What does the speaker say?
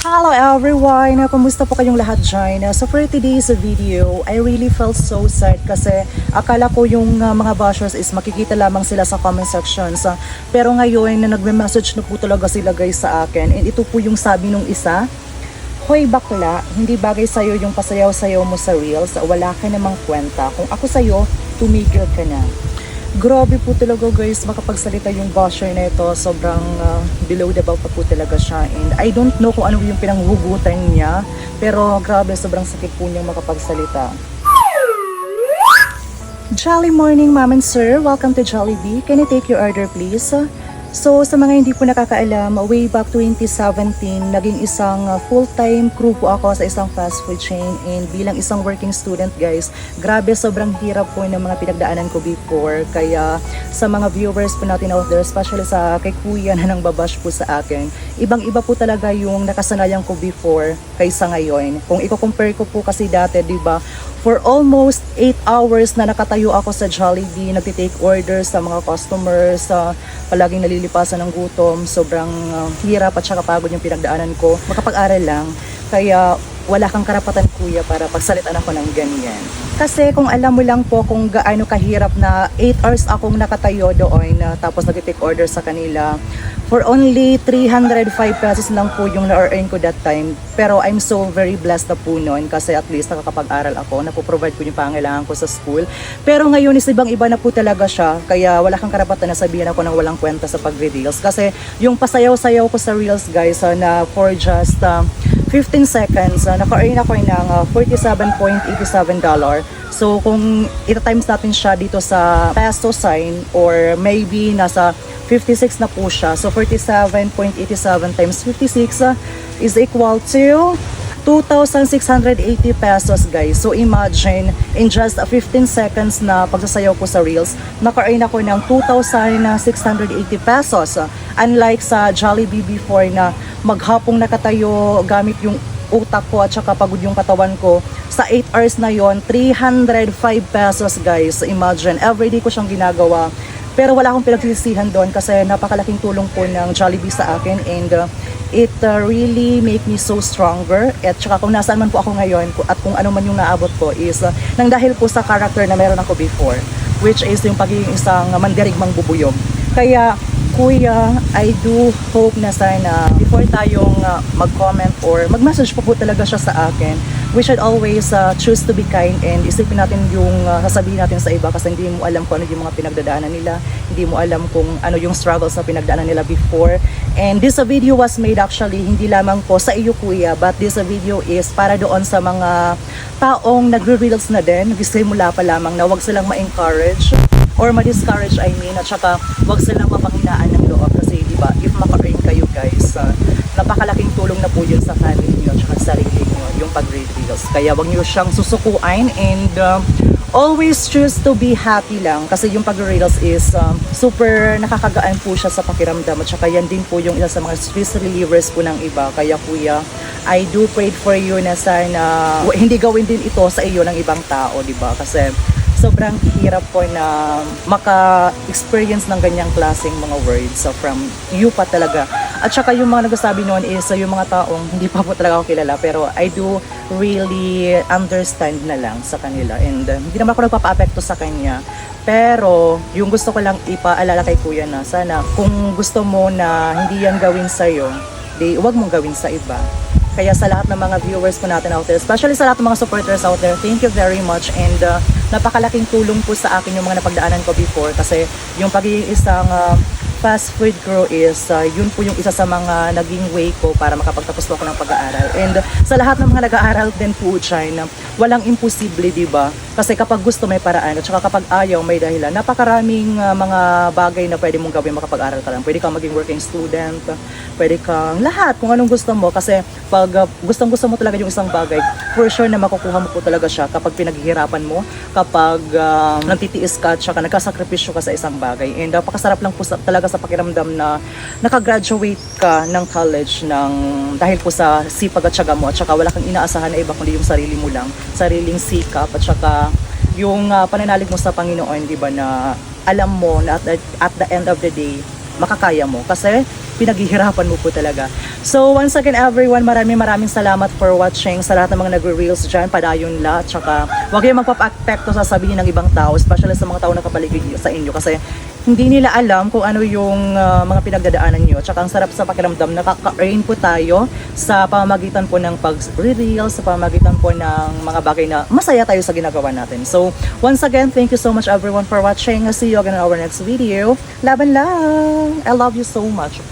Hello everyone! Kumusta po kayong lahat dyan? So for today's video, I really felt so sad kasi akala ko yung mga bashers is makikita lamang sila sa comment sections. Pero ngayon, nagme-message na po talaga sila guys sa akin. And ito po yung sabi nung isa, "Hoy bakla, hindi bagay sa'yo yung pasayaw-sayaw mo sa reels. Wala ka namang kwenta. Kung ako sa'yo, tumigil ka na." Grabe po talaga guys, makapagsalita yung basher na ito. Sobrang below the belt pa po talaga siya. And I don't know kung ano yung pinanghugutan niya. Pero grabe, sobrang sakit po niyang makapagsalita. Jolly morning, ma'am and sir. Welcome to Jollibee. Can I take your order please? So sa mga hindi po nakakaalam, way back 2017, naging isang full-time crew po ako sa isang fast food chain. And bilang isang working student guys, grabe sobrang hirap po ng mga pinagdaanan ko before. Kaya sa mga viewers po natin out there, especially sa kay kuya na nang babash po sa akin, ibang-iba po talaga yung nakasanayan ko before kaysa ngayon. Kung i-compare ko po kasi dati, di ba, for almost 8 hours na nakatayo ako sa Jollibee, nagtitake orders sa mga customers, palaging nalilipasan ng gutom, sobrang hirap at saka pagod yung pinagdaanan ko. Makapag-aral lang, kaya wala kang karapatan kuya para pagsalitan ako ng ganyan. Kasi kung alam mo lang po kung gaano kahirap na 8 hours akong nakatayo doon, tapos nag-take order sa kanila, for only 305 pesos lang po yung na-earn ko that time. Pero I'm so very blessed na po noon kasi at least nakakapag-aral ako, napoprovide ko yung pangailangan ko sa school. Pero ngayon is ibang-iba na po talaga siya, kaya wala kang karapatan na sabihin ako ng walang kwenta sa pag-reels. Kasi yung pasayaw-sayaw ko sa reels guys, na for just 15 seconds, naka-earn ako ng $47.87. So kung ita-times natin siya dito sa peso sign or maybe nasa 56 na po siya. So 47.87 times 56 is equal to 2,680 pesos guys. So imagine, in just 15 seconds na pagsasayaw ko sa reels, naka-earn ako ng 2,680 pesos. Unlike sa Jollibee before na maghapong nakatayo gamit yung utak ko at saka pagod yung katawan ko, sa 8 hours na yon 305 pesos guys. Imagine, everyday ko siyang ginagawa. Pero wala akong pinagsisisihan doon kasi napakalaking tulong po ng Jollibee sa akin, and it really make me so stronger. At saka kung nasaan man po ako ngayon at kung ano man yung naabot ko is nang dahil po sa character na meron ako before, which is yung pagiging isang mandirigmang bubuyog. Kaya kuya, I do hope na sana before tayong mag-comment or mag-message po talaga siya sa akin, we should always choose to be kind and isipin natin yung sasabihin natin sa iba kasi hindi mo alam kung ano yung mga pinagdadaanan nila, hindi mo alam kung ano yung struggles na pinagdaanan nila before. And this video was made actually hindi lamang po sa iyo kuya, but this video is para doon sa mga taong nagre-reels na din, nagsisimula pa lamang na wag silang ma-encourage or ma-discourage at saka wag silang mapanghinaan ng loob kasi di ba, if maka-earn kayo guys, napakalaking tulong na po yun sa family niyo at sa sarili niyo yung pag-reels. Kaya wag niyo siyang susukuin and always choose to be happy lang kasi yung pag-reels is super nakakagaan po siya sa pakiramdam at saka yan din po yung isa sa mga stress relievers po ng iba. Kaya kuya, I do pray for you na sana hindi gawin din ito sa iyo ng ibang tao, di ba? Kasi sobrang hirap po na maka-experience ng ganyang klaseng mga words from you pa talaga. At saka yung mga nagsasabi noon is yung mga taong hindi pa po talaga ako kilala, pero I do really understand na lang sa kanila. And hindi naman ako nagpapa-apekto sa kanya. Pero yung gusto ko lang ipaalala kay kuya na sana kung gusto mo na hindi yan gawin sa'yo, di wag mong gawin sa iba. Kaya sa lahat ng mga viewers po natin out there, especially sa lahat ng mga supporters out there, thank you very much. And napakalaking tulong po sa akin yung mga napagdaanan ko before kasi yung pagiging isang fast food crew is yun po yung isa sa mga naging way ko para makapagtapos po ako ng pag-aaral. And sa lahat ng mga nag-aaral din po dyan, walang imposible, di ba? Kasi kapag gusto may paraan at saka kapag ayaw may dahilan. Napakaraming mga bagay na pwede mong gawin makapag-aral ka lang. Pwede kang maging working student, pwede kang lahat kung anong gusto mo kasi pag gustong-gusto mo talaga yung isang bagay, for sure na makukuha mo po talaga siya kapag pinaghihirapan mo, kapag nagtitiis ka at saka nagkasakripisyo ka sa isang bagay. And napakasarap lang po talaga sa pakiramdam na nakagraduate ka ng college dahil po sa sipag at syaga mo at saka wala kang inaasahan na iba kundi yung sarili mo lang, sariling sikap at saka yung pananalig mo sa Panginoon, di ba, na alam mo na at the end of the day makakaya mo kasi pinaghihirapan mo po talaga. So once again everyone, maraming salamat for watching. Sa lahat ng mga nagre-reels dyan, padayon lahat. Tsaka huwag kayong magpapa-apekto sasabihin ng ibang tao, especially sa mga tao na kapaligid sa inyo, kasi hindi nila alam kung ano yung mga pinagdadaanan nyo. Tsaka ang sarap sa pakiramdam, nakaka-earn po tayo sa pamamagitan po ng pag-reels, sa pamamagitan po ng mga bagay na masaya tayo sa ginagawa natin. So once again, thank you so much everyone for watching. See you again in our next video. Laban lang! I love you so much.